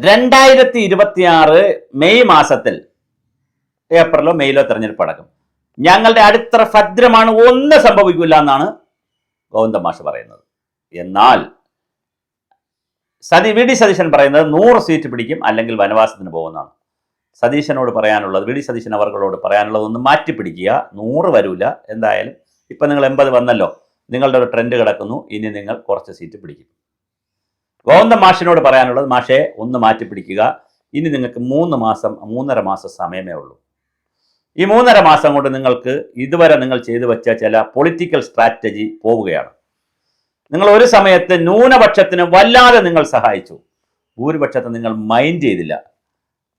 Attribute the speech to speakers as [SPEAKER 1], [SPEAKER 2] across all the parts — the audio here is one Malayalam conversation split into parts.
[SPEAKER 1] 2026 മെയ് മാസത്തിൽ ഏപ്രിലോ മെയിലോ തെരഞ്ഞെടുപ്പ് അടക്കും. ഞങ്ങളുടെ അടിത്തറ ഭദ്രമാണ്, ഒന്നും സംഭവിക്കില്ല എന്നാണ് ഗോവിന്ദ മാഷ് പറയുന്നത്. എന്നാൽ വി ഡി സതീശൻ പറയുന്നത് 100 സീറ്റ് പിടിക്കും, അല്ലെങ്കിൽ വനവാസത്തിന് പോകുന്നതാണ്. സതീശനോട് പറയാനുള്ളത്, വി ഡി സതീശൻ അവർകളോട് പറയാനുള്ളത്, ഒന്ന് മാറ്റിപ്പിടിക്കുക. 100 വരൂല. എന്തായാലും ഇപ്പം നിങ്ങൾ 80 വന്നല്ലോ, നിങ്ങളുടെ ഒരു ട്രെൻഡ് കിടക്കുന്നു, ഇനി നിങ്ങൾ കുറച്ച് സീറ്റ് പിടിക്കും. ഗോവിന്ദ മാഷിനോട് പറയാനുള്ളത്, മാഷെ ഒന്ന് മാറ്റിപ്പിടിക്കുക. ഇനി നിങ്ങൾക്ക് 3.5 മാസം സമയമേ ഉള്ളൂ. ഈ 3.5 മാസം കൊണ്ട് നിങ്ങൾക്ക് ഇതുവരെ നിങ്ങൾ ചെയ്തു വെച്ച ചില പൊളിറ്റിക്കൽ സ്ട്രാറ്റജി പോവുകയാണ്. നിങ്ങൾ ഒരു സമയത്ത് ന്യൂനപക്ഷത്തിന് വല്ലാതെ നിങ്ങൾ സഹായിച്ചു, ഭൂരിപക്ഷത്തെ നിങ്ങൾ മൈൻഡ് ചെയ്തില്ല.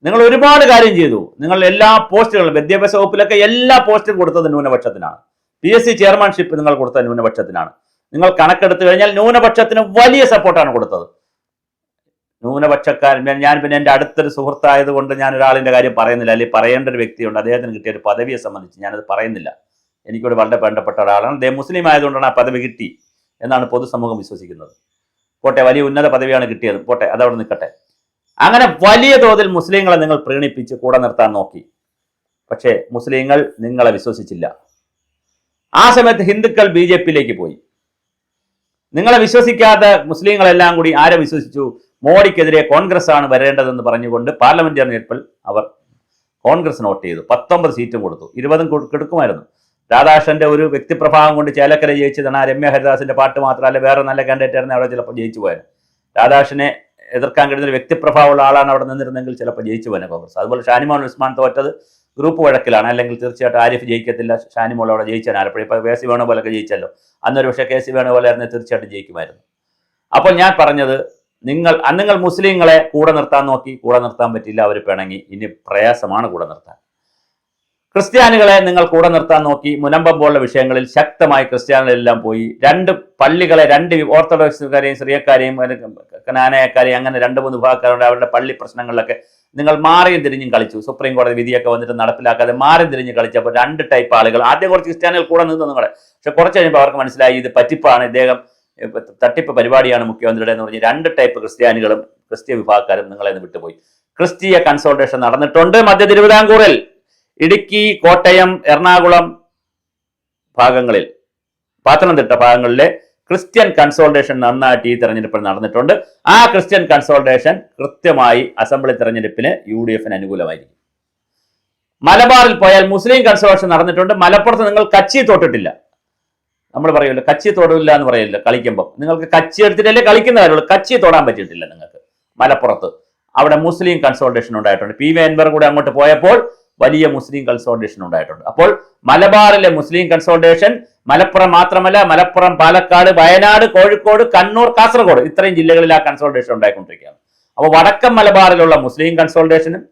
[SPEAKER 1] നിങ്ങൾ ഒരുപാട് കാര്യം ചെയ്തു. നിങ്ങൾ എല്ലാ പോസ്റ്റുകളും, വിദ്യാഭ്യാസ വകുപ്പിലൊക്കെ എല്ലാ പോസ്റ്റും കൊടുത്തത് ന്യൂനപക്ഷത്തിനാണ്. PSC ചെയർമാൻഷിപ്പ് നിങ്ങൾ കൊടുത്തത് ന്യൂനപക്ഷത്തിനാണ്. നിങ്ങൾ കണക്കെടുത്തു കഴിഞ്ഞാൽ ന്യൂനപക്ഷത്തിന് വലിയ സപ്പോർട്ടാണ് കൊടുത്തത്. ന്യൂനപക്ഷക്കാരൻ, ഞാൻ പിന്നെ എൻ്റെ അടുത്തൊരു സുഹൃത്തായതുകൊണ്ട് ഞാൻ ഒരാളിൻ്റെ കാര്യം പറയുന്നില്ല, അല്ലെങ്കിൽ പറയേണ്ട ഒരു വ്യക്തിയുണ്ട്, അദ്ദേഹത്തിന് കിട്ടിയ ഒരു പദവിയെ സംബന്ധിച്ച് ഞാനത് പറയുന്നില്ല. എനിക്കൊരു വളരെ വേണ്ടപ്പെട്ട ഒരാളാണ്. അദ്ദേഹം മുസ്ലിം ആയതുകൊണ്ടാണ് ആ പദവി കിട്ടി എന്നാണ് പൊതുസമൂഹം വിശ്വസിക്കുന്നത്. പോട്ടെ, വലിയ ഉന്നത പദവിയാണ് കിട്ടിയത്, പോട്ടെ, അതവിടെ നിൽക്കട്ടെ. അങ്ങനെ വലിയ തോതിൽ മുസ്ലിങ്ങളെ നിങ്ങൾ പ്രീണിപ്പിച്ച് കൂടെ നിർത്താൻ നോക്കി. പക്ഷേ മുസ്ലിങ്ങൾ നിങ്ങളെ വിശ്വസിച്ചില്ല. ആ സമയത്ത് ഹിന്ദുക്കൾ BJP-യിലേക്ക് പോയി. നിങ്ങളെ വിശ്വസിക്കാത്ത മുസ്ലിങ്ങളെല്ലാം കൂടി ആരെ വിശ്വസിച്ചു? മോഡിക്കെതിരെ കോൺഗ്രസ് ആണ് വരേണ്ടതെന്ന് പറഞ്ഞുകൊണ്ട് പാർലമെന്റ് തെരഞ്ഞെടുപ്പിൽ അവർ കോൺഗ്രസിന് വോട്ട് ചെയ്തു. 19 സീറ്റും കൊടുത്തു. 20 കൊടുക്കുമായിരുന്നു. രാധാകൃഷ്ണന്റെ ഒരു വ്യക്തിപ്രഭാവം കൊണ്ട് ചേലക്കര ജയിച്ചതാണ്. രമ്യ ഹരിദാസിന്റെ പാട്ട് മാത്രമല്ല, വേറെ നല്ല കാൻഡിഡേറ്റ് ആയിരുന്നു അവിടെ ചിലപ്പോൾ ജയിച്ചു പോയത്. രാധാകൃഷ്ണനെ എതിർക്കാൻ കഴിയുന്ന ഒരു വ്യക്തിപ്രഭാവമുള്ള ആളാണ് അവിടെ നിന്നിരുന്നെങ്കിൽ ചിലപ്പോൾ ജയിച്ചു പോയത് കോൺഗ്രസ്. അതുപോലെ ഷാനിമോൾ ഉസ്മാൻ തോറ്റത് ഗ്രൂപ്പ് വഴക്കിലാണ്. അല്ലെങ്കിൽ തീർച്ചയായിട്ടും ആരിഫ് ജയിക്കത്തില്ല, ഷാനിമോൾ അവിടെ ജയിച്ചാൽ ആലപ്പുഴ. ഇപ്പോൾ KC വേണുപോലൊക്കെ ജയിച്ചല്ലോ. അന്നൊരു പക്ഷേ KC വേണുപോലെ ആയിരുന്നു, തീർച്ചയായിട്ടും ജയിക്കുമായിരുന്നു. അപ്പോൾ ഞാൻ പറഞ്ഞത്, നിങ്ങൾ മുസ്ലിങ്ങളെ കൂടെ നിർത്താൻ നോക്കി, കൂടെ നിർത്താൻ പറ്റില്ല, അവർ പിണങ്ങി. ഇനി പ്രയാസമാണ് കൂടെ നിർത്താൻ. ക്രിസ്ത്യാനികളെ നിങ്ങൾ കൂടെ നിർത്താൻ നോക്കി. മുനമ്പം പോലുള്ള വിഷയങ്ങളിൽ ശക്തമായി ക്രിസ്ത്യാനികളെല്ലാം പോയി. 2 പള്ളികളെ, 2 ഓർത്തഡോക്സുകാരെയും സിറിയക്കാരെയും കനാനയക്കാരെയും അങ്ങനെ 2-3 വിഭാഗക്കാരുണ്ട്. അവരുടെ പള്ളി പ്രശ്നങ്ങളിലൊക്കെ നിങ്ങൾ മാറിയും തിരിഞ്ഞും കളിച്ചു. സുപ്രീം കോടതി വിധിയൊക്കെ വന്നിട്ട് നടപ്പിലാക്കാതെ മാറിയും തിരിഞ്ഞ് കളിച്ചപ്പോൾ 2 ടൈപ്പ് ആളുകൾ. ആദ്യം കുറച്ച് ക്രിസ്ത്യാനികൾ കൂടെ നിന്ന് നിങ്ങളെ, പക്ഷെ കുറച്ച് കഴിഞ്ഞപ്പോൾ അവർക്ക് മനസ്സിലായി ഇത് പറ്റിപ്പാണ്, ഇദ്ദേഹം തട്ടിപ്പ് പരിപാടിയാണ് മുഖ്യമന്ത്രിയുടെ എന്ന് പറഞ്ഞ് 2 ടൈപ്പ് ക്രിസ്ത്യാനികളും ക്രിസ്ത്യ വിഭാഗക്കാരും നിങ്ങളെ വിട്ടുപോയി. ക്രിസ്തീയ കൺസോൾട്ടേഷൻ നടന്നിട്ടുണ്ട് മധ്യ തിരുവിതാംകൂറിൽ, ഇടുക്കി, കോട്ടയം, എറണാകുളം ഭാഗങ്ങളിൽ, പത്തനംതിട്ട ഭാഗങ്ങളിലെ ക്രിസ്ത്യൻ കൺസോൾട്ടേഷൻ നന്നായിട്ട് ഈ തെരഞ്ഞെടുപ്പിൽ നടന്നിട്ടുണ്ട്. ആ ക്രിസ്ത്യൻ കൺസോൾട്ടേഷൻ കൃത്യമായി അസംബ്ലി തെരഞ്ഞെടുപ്പിന് UDF-ന് അനുകൂലമായിരിക്കും. മലബാറിൽ പോയാൽ മുസ്ലിം കൺസോൾട്ടേഷൻ നടന്നിട്ടുണ്ട്. മലപ്പുറത്ത് നിങ്ങൾ കച്ചി തൊട്ടിട്ടില്ല. നമ്മൾ പറയുമല്ലോ, കച്ചി തൊടില്ല എന്ന് പറയില്ല കളിക്കുമ്പോൾ. നിങ്ങൾക്ക് കച്ചി എടുത്തിട്ടല്ലേ കളിക്കുന്ന കാര്യമുള്ളൂ, കച്ചി തൊടാൻ പറ്റിയിട്ടില്ല നിങ്ങൾക്ക്. മലപ്പുറത്ത് അവിടെ മുസ്ലിം കൺസോൾട്ടേഷൻ ഉണ്ടായിട്ടുണ്ട്. PV അൻവർ കൂടെ അങ്ങോട്ട് പോയപ്പോൾ വലിയ മുസ്ലിം കൺസോൾട്ടേഷൻ ഉണ്ടായിട്ടുണ്ട്. അപ്പോൾ മലബാറിലെ മുസ്ലിം കൺസോൾട്ടേഷൻ, മലപ്പുറം മാത്രമല്ല, മലപ്പുറം, പാലക്കാട്, വയനാട്, കോഴിക്കോട്, കണ്ണൂർ, കാസർഗോഡ്, ഇത്രയും ജില്ലകളിൽ ആ കൺസോൾട്ടേഷൻ ഉണ്ടായിക്കൊണ്ടിരിക്കുകയാണ്. അപ്പോൾ വടക്കൻ മലബാറിലുള്ള മുസ്ലിം കൺസോൾട്ടേഷനും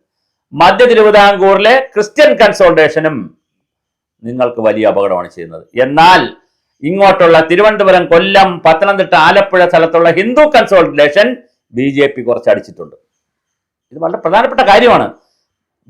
[SPEAKER 1] മധ്യ തിരുവിതാംകൂറിലെ ക്രിസ്ത്യൻ കൺസോൾട്ടേഷനും നിങ്ങൾക്ക് വലിയ അപകടമാണ് ചെയ്യുന്നത്. എന്നാൽ ഇങ്ങോട്ടുള്ള തിരുവനന്തപുരം, കൊല്ലം, പത്തനംതിട്ട, ആലപ്പുഴ സ്ഥലത്തുള്ള ഹിന്ദു കൺസോൾട്ടേഷൻ BJP കുറച്ച് അടിച്ചിട്ടുണ്ട്. ഇത് വളരെ പ്രധാനപ്പെട്ട കാര്യമാണ്.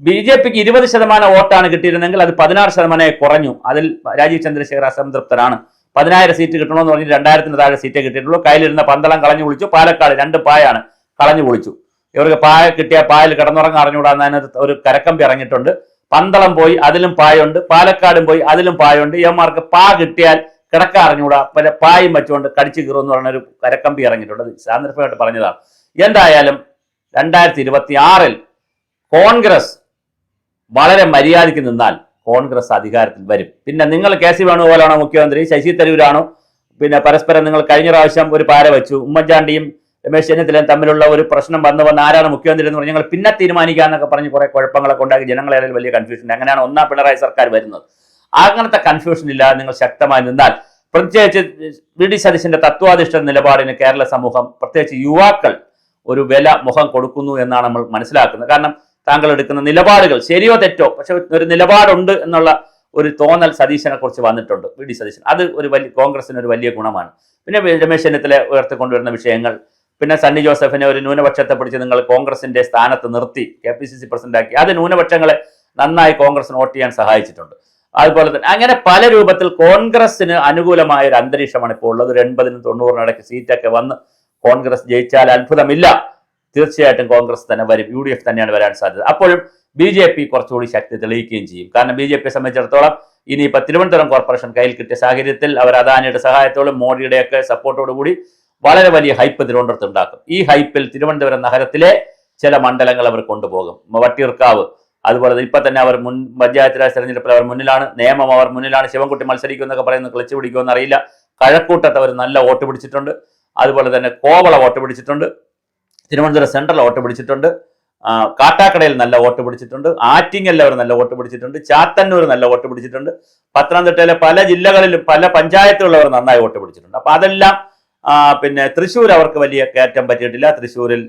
[SPEAKER 1] BJP-ക്ക് 20% വോട്ടാണ് കിട്ടിയിരുന്നെങ്കിൽ അത് 16% കുറഞ്ഞു. അതിൽ രാജീവ് ചന്ദ്രശേഖർ അസംതൃപ്തരാണ്. 10,000 സീറ്റ് കിട്ടണമെന്ന് പറഞ്ഞ് 2000-ന് താഴെ സീറ്റേ കിട്ടിയിട്ടുള്ളൂ. കയ്യിലിരുന്ന പന്തളം കളഞ്ഞു കുളിച്ചു. പാലക്കാട് 2 പായാണ് കളഞ്ഞു കുളിച്ചു. ഇവർക്ക് പായ കിട്ടിയ പായൽ കിടന്നുറങ്ങാൻ അറിഞ്ഞുകൂടാന്നതിനകത്ത് ഒരു കരക്കമ്പി ഇറങ്ങിയിട്ടുണ്ട്. പന്തളം പോയി, അതിലും പായുണ്ട്. പാലക്കാടും പോയി, അതിലും പായുണ്ട്. ഇവന്മാർക്ക് പാ കിട്ടിയാൽ കിടക്ക അറിഞ്ഞുകൂടാ, പല പായും വെച്ചുകൊണ്ട് കടിച്ചു കീറുമെന്ന് പറഞ്ഞൊരു കരക്കമ്പി ഇറങ്ങിയിട്ടുണ്ട്. സാന്ദർഭികമായിട്ട് പറഞ്ഞതാണ്. എന്തായാലും 2026-ൽ കോൺഗ്രസ് വളരെ മര്യാദയ്ക്ക് നിന്നാൽ കോൺഗ്രസ് അധികാരത്തിൽ വരും. പിന്നെ നിങ്ങൾ KC വേണുഗോപാലാണോ മുഖ്യമന്ത്രി, ശശി തരൂരാണോ? പിന്നെ പരസ്പരം നിങ്ങൾ കഴിഞ്ഞ പ്രാവശ്യം ഒരു പാര വെച്ചു. ഉമ്മൻചാണ്ടിയും രമേശ് ചെന്നിത്തലയും തമ്മിലുള്ള ഒരു പ്രശ്നം വന്ന് ആരാണ് മുഖ്യമന്ത്രി എന്ന് പറഞ്ഞ് ഞങ്ങൾ പിന്നെ തീരുമാനിക്കാന്നൊക്കെ പറഞ്ഞ് കുറെ കുഴപ്പങ്ങളൊക്കെ ഉണ്ടാക്കി ജനങ്ങളെ വലിയ കൺഫ്യൂഷൻ. അങ്ങനെയാണ് 1ാം പിണറായി സർക്കാർ വരുന്നത്. അങ്ങനത്തെ കൺഫ്യൂഷൻ ഇല്ലാതെ നിങ്ങൾ ശക്തമായി നിന്നാൽ, പ്രത്യേകിച്ച് വി ഡി സതീശന്റെ തത്വാധിഷ്ഠിത നിലപാടിന് കേരള സമൂഹം, പ്രത്യേകിച്ച് യുവാക്കൾ ഒരു മുഖം കൊടുക്കുന്നു എന്നാണ് നമ്മൾ മനസ്സിലാക്കുന്നത്. കാരണം താങ്കൾ എടുക്കുന്ന നിലപാടുകൾ ശരിയോ തെറ്റോ, പക്ഷെ ഒരു നിലപാടുണ്ട് എന്നുള്ള ഒരു തോന്നൽ സതീശനെ കുറിച്ച് വന്നിട്ടുണ്ട്. വി ഡി സതീശൻ അത് ഒരു കോൺഗ്രസിന് ഒരു വലിയ ഗുണമാണ്. പിന്നെ രമേശ് ചെന്നിത്തല ഉയർത്തിക്കൊണ്ടുവരുന്ന വിഷയങ്ങൾ, പിന്നെ സണ്ണി ജോസഫിനെ ഒരു ന്യൂനപക്ഷത്തെ പിടിച്ച് നിങ്ങൾ കോൺഗ്രസിന്റെ സ്ഥാനത്ത് നിർത്തി KPCC പ്രസിഡന്റാക്കി, അത് ന്യൂനപക്ഷങ്ങളെ നന്നായി കോൺഗ്രസിന് വോട്ട് ചെയ്യാൻ സഹായിച്ചിട്ടുണ്ട്. അതുപോലെ തന്നെ അങ്ങനെ പല രൂപത്തിൽ കോൺഗ്രസിന് അനുകൂലമായ ഒരു അന്തരീക്ഷമാണ് ഇപ്പോൾ ഉള്ളത്. ഒരു 80-90 ഇടയ്ക്ക് സീറ്റൊക്കെ വന്ന് കോൺഗ്രസ് ജയിച്ചാൽ അത്ഭുതമില്ല. തീർച്ചയായിട്ടും കോൺഗ്രസ് തന്നെ വരും, UDF തന്നെയാണ് വരാൻ സാധ്യത. അപ്പോഴും BJP കുറച്ചുകൂടി ശക്തി തെളിയിക്കുകയും ചെയ്യും. കാരണം BJPയെ സംബന്ധിച്ചിടത്തോളം ഇനിയിപ്പോൾ തിരുവനന്തപുരം കോർപ്പറേഷൻ കയ്യിൽ കിട്ടിയ സാഹചര്യത്തിൽ അവർ അദാനിയുടെ സഹായത്തോടും മോഡിയുടെയൊക്കെ സപ്പോർട്ടോടുകൂടി വളരെ വലിയ ഹൈപ്പ് തിരുവനന്തപുരത്ത് ഉണ്ടാക്കും. ഈ ഹൈപ്പിൽ തിരുവനന്തപുരം നഗരത്തിലെ ചില മണ്ഡലങ്ങൾ അവർ കൊണ്ടുപോകും. വട്ടിയൂർക്കാവ്, അതുപോലെ ഇപ്പൊ തന്നെ അവർ മുൻ പഞ്ചായത്ത് രാജ് തെരഞ്ഞെടുപ്പിൽ അവർ മുന്നിലാണ്, നേമം അവർ മുന്നിലാണ്, ശിവൻകുട്ടി മത്സരിക്കും എന്നൊക്കെ പറയുന്നത് ക്ലച്ച് പിടിക്കുമെന്ന് അറിയില്ല. കഴക്കൂട്ടത്ത് അവർ നല്ല വോട്ട് പിടിച്ചിട്ടുണ്ട്, അതുപോലെ തന്നെ കോവള വോട്ട് പിടിച്ചിട്ടുണ്ട്, തിരുവനന്തപുരം സെൻട്രൽ വോട്ട് പിടിച്ചിട്ടുണ്ട്, കാട്ടാക്കടയിൽ നല്ല വോട്ട് പിടിച്ചിട്ടുണ്ട്, ആറ്റിങ്ങൽ അവർ നല്ല വോട്ട് പിടിച്ചിട്ടുണ്ട്, ചാത്തന്നൂർ നല്ല വോട്ട് പിടിച്ചിട്ടുണ്ട്, പത്തനംതിട്ടയിലെ പല ജില്ലകളിലും പല പഞ്ചായത്തുകളിൽ നന്നായി വോട്ട് പിടിച്ചിട്ടുണ്ട്. അപ്പൊ അതെല്ലാം പിന്നെ തൃശ്ശൂർ അവർക്ക് വലിയ കയറ്റം പറ്റിയിട്ടില്ല. തൃശ്ശൂരിൽ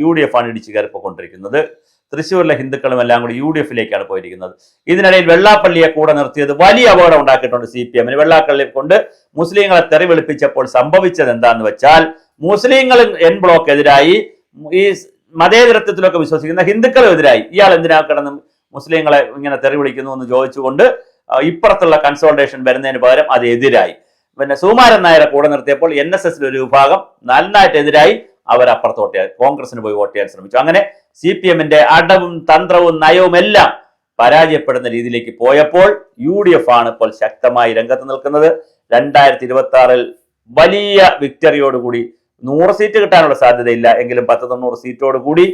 [SPEAKER 1] UDF ആണ് ഇടിച്ചു കയറിപ്പോയിക്കൊണ്ടിരിക്കുന്നത്. തൃശ്ശൂരിലെ ഹിന്ദുക്കളും എല്ലാം കൂടി UDFിലേക്കാണ് പോയിരിക്കുന്നത്. ഇതിനിടയിൽ വെള്ളാപ്പള്ളിയെ കൂടെ നിർത്തിയത് വലിയ അപകടം ഉണ്ടാക്കിയിട്ടുണ്ട് CPM-ന്. വെള്ളാപ്പള്ളിയെ കൊണ്ട് മുസ്ലിങ്ങളെ തെറി വിളിപ്പിച്ചപ്പോൾ സംഭവിച്ചത് എന്താന്ന് വെച്ചാൽ, മുസ്ലിങ്ങൾ N ബ്ലോക്കെതിരായി, ഈ മതേതരത്വത്തിലൊക്കെ വിശ്വസിക്കുന്ന ഹിന്ദുക്കളുമെതിരായി ഇയാൾ എന്തിനാ കിടന്ന് മുസ്ലിങ്ങളെ ഇങ്ങനെ തെറി വിളിക്കുന്നു എന്ന് ചോദിച്ചുകൊണ്ട് ഇപ്പുറത്തുള്ള കൺസോൾട്ടേഷൻ വരുന്നതിന് പകരം അത് എതിരായി. പിന്നെ സുകുമാരൻ നായരെ കൂടെ നിർത്തിയപ്പോൾ NSSൽ ഒരു വിഭാഗം നന്നായിട്ട് എതിരായി, അവർ അപ്പുറത്തോട്ട് കോൺഗ്രസിന് പോയി വോട്ട് ചെയ്യാൻ ശ്രമിച്ചു. അങ്ങനെ CPM-ന്റെ അടവും തന്ത്രവും നയവും എല്ലാം പരാജയപ്പെടുന്ന രീതിയിലേക്ക് പോയപ്പോൾ UDF ആണ് ഇപ്പോൾ ശക്തമായി രംഗത്ത് നിൽക്കുന്നത്. 2026-ൽ വലിയ വിക്ടറിയോടുകൂടി 100 സീറ്റ് കിട്ടാനുള്ള സാധ്യതയില്ല എങ്കിലും 10-90 സീറ്റോടുകൂടി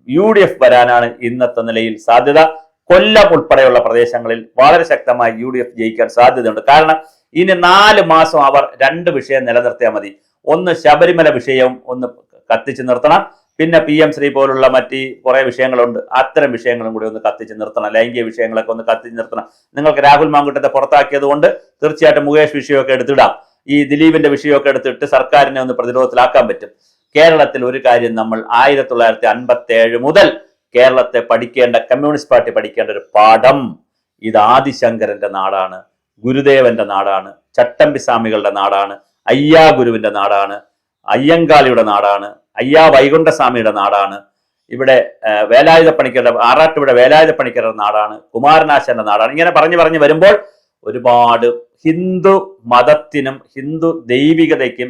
[SPEAKER 1] UDF വരാനാണ് ഇന്നത്തെ നിലയിൽ സാധ്യത. കൊല്ലം ഉൾപ്പെടെയുള്ള പ്രദേശങ്ങളിൽ വളരെ ശക്തമായി UDF ജയിക്കാൻ സാധ്യതയുണ്ട്. കാരണം ഇനി 4 മാസം അവർ 2 വിഷയം നിലനിർത്തിയാൽ മതി. ഒന്ന് ശബരിമല വിഷയവും ഒന്ന് കത്തിച്ചു നിർത്തണം, പിന്നെ PM ശ്രീ പോലുള്ള മറ്റ് കുറെ വിഷയങ്ങളുണ്ട്, അത്തരം വിഷയങ്ങളും കൂടി ഒന്ന് കത്തിച്ചു നിർത്തണം. ലൈംഗിക വിഷയങ്ങളൊക്കെ ഒന്ന് കത്തിച്ചു നിർത്തണം. നിങ്ങൾക്ക് രാഹുൽ മാങ്കുട്ടത്തെ പുറത്താക്കിയത് കൊണ്ട് തീർച്ചയായിട്ടും മുകേഷ് വിഷയമൊക്കെ എടുത്തിടാം, ഈ ദിലീപിന്റെ വിഷയമൊക്കെ എടുത്തിട്ട് സർക്കാരിനെ ഒന്ന് പ്രതിരോധത്തിലാക്കാൻ പറ്റും. കേരളത്തിൽ ഒരു കാര്യം നമ്മൾ 1957 മുതൽ കേരളത്തെ പഠിക്കേണ്ട, കമ്മ്യൂണിസ്റ്റ് പാർട്ടി പഠിക്കേണ്ട ഒരു പാഠം, ഇത് ആദിശങ്കരന്റെ നാടാണ്, ഗുരുദേവന്റെ നാടാണ്, ചട്ടമ്പിസ്വാമികളുടെ നാടാണ്, അയ്യാ ഗുരുവിന്റെ നാടാണ്, അയ്യങ്കാളിയുടെ നാടാണ്, അയ്യാ വൈകുണ്ഠസ്വാമിയുടെ നാടാണ്, ഇവിടെ വേലായുധ പണിക്കരുടെ, ആറാട്ടുവിടെ വേലായുധ പണിക്കരുടെ നാടാണ്, കുമാരനാശന്റെ നാടാണ്. ഇങ്ങനെ പറഞ്ഞു വരുമ്പോൾ ഒരുപാട് ഹിന്ദു മതത്തിനും ഹിന്ദു ദൈവികതയ്ക്കും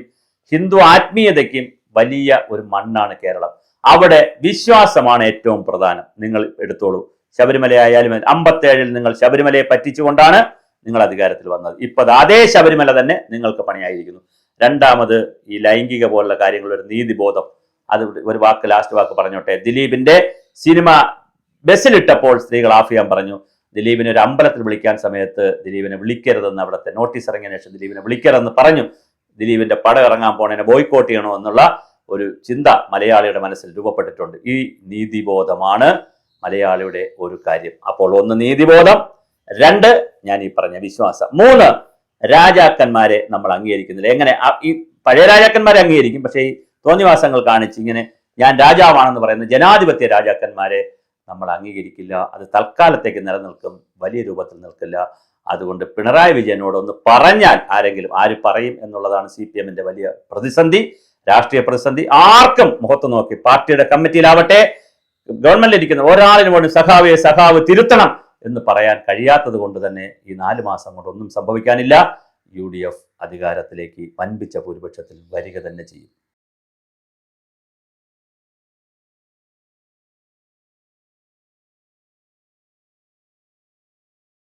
[SPEAKER 1] ഹിന്ദു ആത്മീയതയ്ക്കും വലിയ ഒരു മണ്ണാണ് കേരളം. അവിടെ വിശ്വാസമാണ് ഏറ്റവും പ്രധാനം. നിങ്ങൾ എടുത്തോളൂ, ശബരിമല ആയാലും 57-ൽ നിങ്ങൾ ശബരിമലയെ പറ്റിച്ചുകൊണ്ടാണ് നിങ്ങൾ അധികാരത്തിൽ വന്നത്. ഇപ്പൊ അതേ ശബരിമല തന്നെ നിങ്ങൾക്ക് പണിയായിരിക്കുന്നു. രണ്ടാമത് ഈ ലൈംഗിക പോലുള്ള കാര്യങ്ങൾ, ഒരു നീതിബോധം, അത് ഒരു വാക്ക്, ലാസ്റ്റ് വാക്ക് പറഞ്ഞോട്ടെ. ദിലീപിന്റെ സിനിമ ബസ്സിലിട്ടപ്പോൾ സ്ത്രീകൾ ഓഫ് ചെയ്യാൻ പറഞ്ഞു. ദിലീപിനെ ഒരു അമ്പലത്തിൽ വിളിക്കാൻ സമയത്ത് ദിലീപിനെ വിളിക്കരുതെന്ന് അവിടുത്തെ നോട്ടീസ് ഇറങ്ങിയ ശേഷം ദിലീപിനെ വിളിക്കരുതെന്ന് പറഞ്ഞു. ദിലീപിന്റെ പടം ഇറങ്ങാൻ പോണേനെ ബോയ്ക്കോട്ട് ചെയ്യണോ എന്നുള്ള ഒരു ചിന്ത മലയാളിയുടെ മനസ്സിൽ രൂപപ്പെട്ടിട്ടുണ്ട്. ഈ നീതിബോധമാണ് മലയാളിയുടെ ഒരു കാര്യം. അപ്പോൾ 1 നീതിബോധം, 2 ഞാൻ ഈ പറഞ്ഞ വിശ്വാസം, 3 രാജാക്കന്മാരെ നമ്മൾ അംഗീകരിക്കുന്നില്ല. എങ്ങനെ ഈ പഴയ രാജാക്കന്മാരെ അംഗീകരിക്കും, പക്ഷേ ഈ തോന്നിവാസങ്ങൾ കാണിച്ച് ഇങ്ങനെ ഞാൻ രാജാവാണെന്ന് പറയുന്ന ജനാധിപത്യ രാജാക്കന്മാരെ നമ്മൾ അംഗീകരിക്കില്ല. അത് തൽക്കാലത്തേക്ക് നിലനിൽക്കും, വലിയ രൂപത്തിൽ നിൽക്കില്ല. അതുകൊണ്ട് പിണറായി വിജയനോടൊന്ന് പറഞ്ഞാൽ ആരെങ്കിലും, ആര് പറയും എന്നുള്ളതാണ് CPM-ന്റെ വലിയ പ്രതിസന്ധി, രാഷ്ട്രീയ പ്രതിസന്ധി. ആർക്കും മുഖത്ത് നോക്കി, പാർട്ടിയുടെ കമ്മിറ്റിയിലാവട്ടെ, ഗവൺമെന്റിലിരിക്കുന്ന ഒരാളിനും കൊണ്ട് സഖാവ് തിരുത്തണം എന്ന് പറയാൻ കഴിയാത്തത് കൊണ്ട് തന്നെ ഈ 4 മാസം കൊണ്ട് ഒന്നും സംഭവിക്കാനില്ല. UDF അധികാരത്തിലേക്ക് വൻപിച്ച ഭൂരിപക്ഷത്തിൽ വരിക തന്നെ ചെയ്യും.